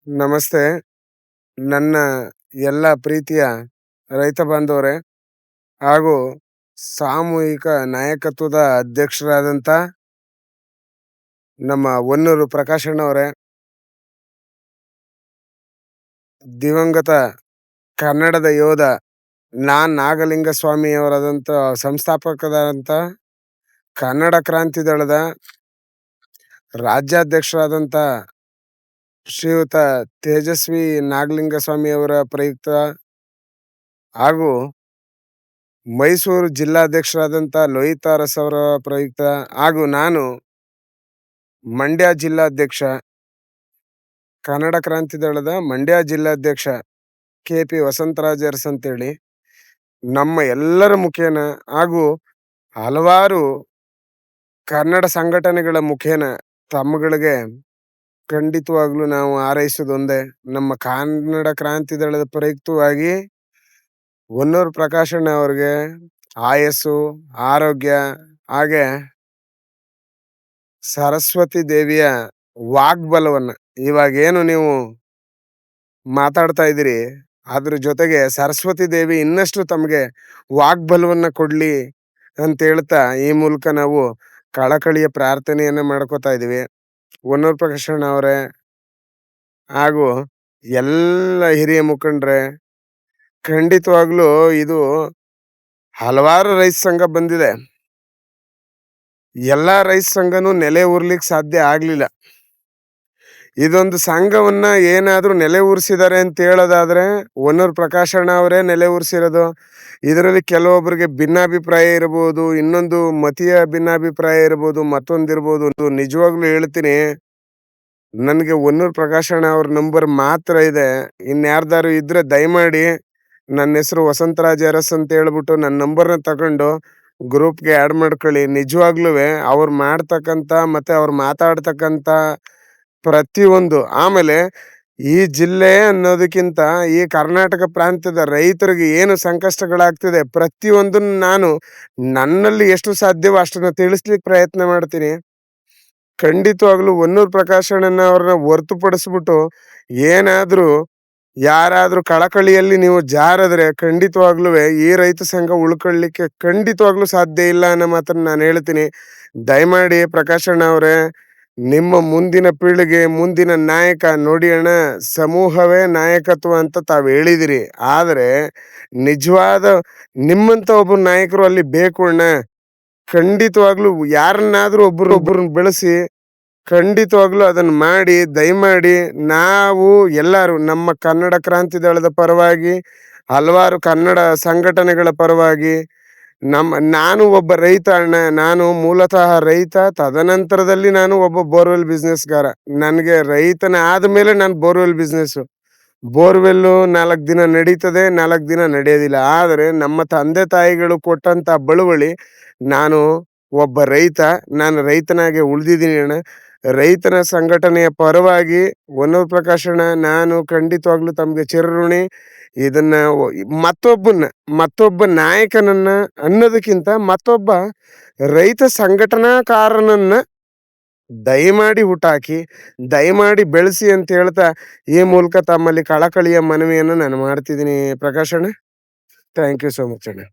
ನಮಸ್ತೆ. ನನ್ನ ಎಲ್ಲ ಪ್ರೀತಿಯ ರೈತ ಬಾಂಧವರೇ ಹಾಗೂ ಸಾಮೂಹಿಕ ನಾಯಕತ್ವದ ಅಧ್ಯಕ್ಷರಾದಂಥ ನಮ್ಮ ಹೊನ್ನೂರು ಪ್ರಕಾಶಣ್ಣವರೇ, ದಿವಂಗತ ಕನ್ನಡದ ಯೋಧ ನಾಗಲಿಂಗಸ್ವಾಮಿಯವರಾದಂಥ ಸಂಸ್ಥಾಪಕರಾದಂಥ ಕನ್ನಡ ಕ್ರಾಂತಿ ದಳದ ರಾಜ್ಯಾಧ್ಯಕ್ಷರಾದಂಥ ಶ್ರೀಯುತ ತೇಜಸ್ವಿ ನಾಗಲಿಂಗಸ್ವಾಮಿಯವರ ಪ್ರಯುಕ್ತ ಹಾಗೂ ಮೈಸೂರು ಜಿಲ್ಲಾಧ್ಯಕ್ಷರಾದಂಥ ಲೋಹಿತ್ ಅರಸ್ ಅವರ ಪ್ರಯುಕ್ತ ಹಾಗೂ ನಾನು ಮಂಡ್ಯ ಜಿಲ್ಲಾಧ್ಯಕ್ಷ, ಕನ್ನಡ ಕ್ರಾಂತಿ ದಳದ ಮಂಡ್ಯ ಜಿಲ್ಲಾಧ್ಯಕ್ಷ KP ವಸಂತರಾಜ್ ಅರಸ್ ಅಂತೇಳಿ ನಮ್ಮ ಎಲ್ಲರ ಮುಖೇನ ಹಾಗೂ ಹಲವಾರು ಕನ್ನಡ ಸಂಘಟನೆಗಳ ಮುಖೇನ ತಮ್ಮಗಳಿಗೆ ಖಂಡಿತವಾಗ್ಲೂ ನಾವು ಹಾರೈಸೋದೊಂದೇ, ನಮ್ಮ ಕನ್ನಡ ಕ್ರಾಂತಿ ದಳದ ಪ್ರಯುಕ್ತವಾಗಿ ಹೊನ್ನೂರು ಪ್ರಕಾಶಣ್ಣ ಅವ್ರಿಗೆ ಆಯಸ್ಸು, ಆರೋಗ್ಯ ಹಾಗೆ ಸರಸ್ವತಿ ದೇವಿಯ ವಾಗ್ಬಲವನ್ನ, ಇವಾಗೇನು ನೀವು ಮಾತಾಡ್ತಾ ಇದ್ದೀರಿ ಅದ್ರ ಜೊತೆಗೆ ಸರಸ್ವತಿ ದೇವಿ ಇನ್ನಷ್ಟು ತಮಗೆ ವಾಗ್ಬಲವನ್ನ ಕೊಡ್ಲಿ ಅಂತ ಹೇಳ್ತಾ ಈ ಮೂಲಕ ನಾವು ಕಳಕಳಿಯ ಪ್ರಾರ್ಥನೆಯನ್ನ ಮಾಡ್ಕೋತಾ ಇದೀವಿ. ಹೊನ್ನೂರು ಪ್ರಕಾಶಣ್ಣ ಅವರೇ ಹಾಗೂ ಎಲ್ಲ ಹಿರಿಯ ಮುಖಂಡ್ರೆ, ಖಂಡಿತವಾಗ್ಲೂ ಇದು ಹಲವಾರು ರೈತ ಸಂಘ ಬಂದಿದೆ. ಎಲ್ಲಾ ರೈತ ಸಂಘನೂ ನೆಲೆ ಊರ್ಲಿಕ್ಕೆ ಸಾಧ್ಯ ಆಗ್ಲಿಲ್ಲ. ಇದೊಂದು ಸಂಘವನ್ನ ಏನಾದ್ರೂ ನೆಲೆ ಊರಿಸಿದ್ದಾರೆ ಅಂತ ಹೇಳೋದಾದ್ರೆ ಹೊನ್ನೂರು ಪ್ರಕಾಶಣ್ಣ ಅವರೇ ನೆಲೆ ಊರಿಸಿರೋದು. ಇದರಲ್ಲಿ ಕೆಲವೊಬ್ಬರಿಗೆ ಭಿನ್ನಾಭಿಪ್ರಾಯ ಇರಬಹುದು, ಇನ್ನೊಂದು ಮತೀಯ ಭಿನ್ನಾಭಿಪ್ರಾಯ ಇರಬಹುದು, ಮತ್ತೊಂದಿರ್ಬೋದು. ನಿಜವಾಗ್ಲೂ ಹೇಳ್ತೀನಿ, ನನಗೆ ಹೊನ್ನೂರು ಪ್ರಕಾಶಣ್ಣ ಅವ್ರ ನಂಬರ್ ಮಾತ್ರ ಇದೆ. ಇನ್ಯಾರ್ದಾರು ಇದ್ರೆ ದಯಮಾಡಿ ನನ್ನ ಹೆಸರು ವಸಂತರಾಜ್ ಅರಸ್ ಅಂತ ಹೇಳ್ಬಿಟ್ಟು ನನ್ನ ನಂಬರ್ನ ತಗೊಂಡು ಗ್ರೂಪ್ಗೆ ಆ್ಯಡ್ ಮಾಡ್ಕೊಳ್ಳಿ. ನಿಜವಾಗ್ಲೂ ಅವ್ರು ಮಾಡ್ತಕ್ಕಂಥ ಮತ್ತೆ ಅವ್ರು ಮಾತಾಡ್ತಕ್ಕಂಥ ಪ್ರತಿಯೊಂದು, ಆಮೇಲೆ ಈ ಜಿಲ್ಲೆ ಅನ್ನೋದಕ್ಕಿಂತ ಈ ಕರ್ನಾಟಕ ಪ್ರಾಂತ್ಯದ ರೈತರಿಗೆ ಏನು ಸಂಕಷ್ಟಗಳಾಗ್ತಿದೆ ಪ್ರತಿಯೊಂದನ್ನು ನಾನು ನನ್ನಲ್ಲಿ ಎಷ್ಟು ಸಾಧ್ಯವೋ ಅಷ್ಟನ್ನ ತಿಳಿಸ್ಲಿಕ್ಕೆ ಪ್ರಯತ್ನ ಮಾಡ್ತೀನಿ. ಖಂಡಿತವಾಗ್ಲೂ ಹೊನ್ನೂರು ಪ್ರಕಾಶಣ್ಣನ ಅವ್ರನ್ನ ಹೊರತುಪಡಿಸ್ಬಿಟ್ಟು ಏನಾದ್ರೂ ಯಾರಾದ್ರೂ ಕಳಕಳಿಯಲ್ಲಿ ನೀವು ಜಾರದ್ರೆ ಖಂಡಿತವಾಗ್ಲೂ ಈ ರೈತ ಸಂಘ ಉಳ್ಕೊಳ್ಳಿಕ್ಕೆ ಖಂಡಿತವಾಗ್ಲೂ ಸಾಧ್ಯ ಇಲ್ಲ ಅನ್ನೋ ಮಾತನ್ನ ನಾನು ಹೇಳ್ತೀನಿ. ದಯಮಾಡಿ ಪ್ರಕಾಶಣ್ಣ ಅವರೇ, ನಿಮ್ಮ ಮುಂದಿನ ಪೀಳಿಗೆ, ಮುಂದಿನ ನಾಯಕ ನೋಡಿ ಅಣ್ಣ, ಸಮೂಹವೇ ನಾಯಕತ್ವ ಅಂತ ತಾವು ಹೇಳಿದಿರಿ. ಆದರೆ ನಿಜವಾದ ನಿಮ್ಮಂತ ಒಬ್ಬ ನಾಯಕರು ಅಲ್ಲಿ ಬೇಕು ಅಣ್ಣ. ಖಂಡಿತವಾಗ್ಲೂ ಯಾರನ್ನಾದ್ರೂ ಒಬ್ಬರನ್ನ ಬೆಳೆಸಿ ಖಂಡಿತವಾಗ್ಲೂ ಅದನ್ನ ಮಾಡಿ. ದಯಮಾಡಿ ನಾವು ಎಲ್ಲರೂ ನಮ್ಮ ಕನ್ನಡ ಕ್ರಾಂತಿ ದಳದ ಪರವಾಗಿ, ಹಲವಾರು ಕನ್ನಡ ಸಂಘಟನೆಗಳ ಪರವಾಗಿ, ನಾನು ಒಬ್ಬ ರೈತ ಅಣ್ಣ. ನಾನು ಮೂಲತಃ ರೈತ, ತದನಂತರದಲ್ಲಿ ನಾನು ಒಬ್ಬ ಬೋರ್ವೆಲ್ ಬಿಸ್ನೆಸ್ಗಾರ. ನನಗೆ ರೈತನ ಆದ್ಮೇಲೆ ನಾನು ಬೋರ್ವೆಲ್ ಬಿಸ್ನೆಸ್. ಬೋರ್ವೆಲ್ಲು 4 ದಿನ ನಡೀತದೆ, 4 ದಿನ ನಡೆಯೋದಿಲ್ಲ. ಆದರೆ ನಮ್ಮ ತಂದೆ ತಾಯಿಗಳು ಕೊಟ್ಟಂತ ಬಳುವಳಿ, ನಾನು ಒಬ್ಬ ರೈತ, ನಾನು ರೈತನಾಗೆ ಉಳಿದಿದ್ದೀನಿ ಅಣ್ಣ. ರೈತನ ಸಂಘಟನೆಯ ಪರವಾಗಿ ಹೊನ್ನೂರು ಪ್ರಕಾಶಣ್ಣ ನಾನು ಖಂಡಿತವಾಗ್ಲೂ ತಮಗೆ ಚಿರಋಣಿ. ಇದನ್ನ ಮತ್ತೊಬ್ಬ ನಾಯಕನನ್ನ ಅನ್ನೋದಕ್ಕಿಂತ ಮತ್ತೊಬ್ಬ ರೈತ ಸಂಘಟನಾಕಾರನನ್ನ ದಯಮಾಡಿ ಹುಟ್ಟಾಕಿ, ದಯಮಾಡಿ ಬೆಳೆಸಿ ಅಂತ ಹೇಳ್ತಾ ಈ ಮೂಲಕ ತಮ್ಮಲ್ಲಿ ಕಳಕಳಿಯ ಮನವಿಯನ್ನು ನಾನು ಮಾಡ್ತಿದ್ದೀನಿ ಪ್ರಕಾಶಣ್ಣ. ಥ್ಯಾಂಕ್ ಯು ಸೋ ಮಚ್ ಅಣ್ಣ.